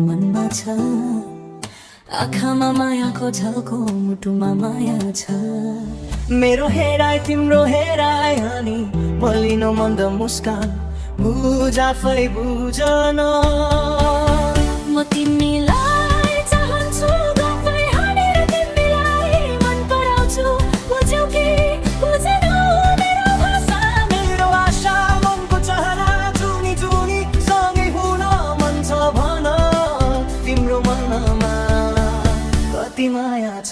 मनमा छ आँखामा मायाको झल्को मुटुमा माया छ मेरो हेराइ तिम्रो हेराइ अनि मलिनो मन्द मुस्कान बुझ आफै बुझन म तिमीलाई चाहन्छु गफै हानेर तिमीलाई मन पराउँछु बुझ्यौ कि बुझेनौ मेरो भाषा मेरो आशा मनको चाहना जुनी जुनी सँगै हुन मन छ भन तिम्रो मनमा कति माया छ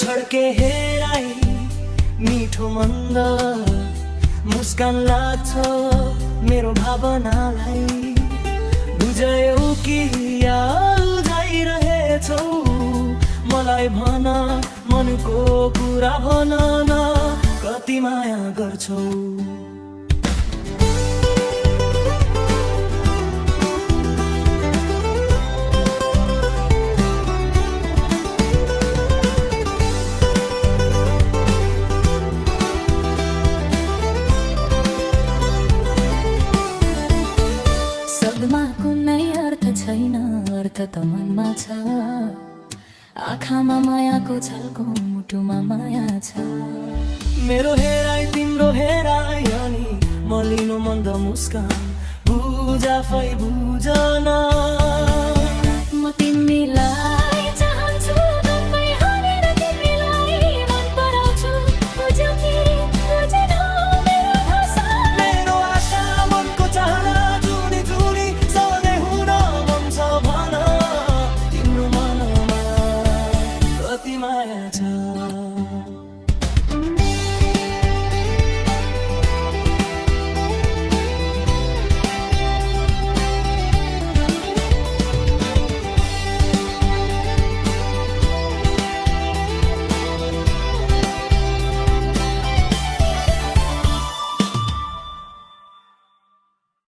छड्के हेराइ मिठो मन्द मुस्कान लाग्छ मेरो भावनालाई बुझ्यौ कि अल्झाइरहेछौ मलाई भन मनको कुरा भन न कति माया गर्छौ शब्दमा कुनै अर्थ छैन अर्थ त मनमा छ आँखामा मायाको झल्को मुटुमा माया छ मेरो हेराइ तिम्रो हेराइ अनि मलिनो मन्द मुस्कान बुझ आफै बुझन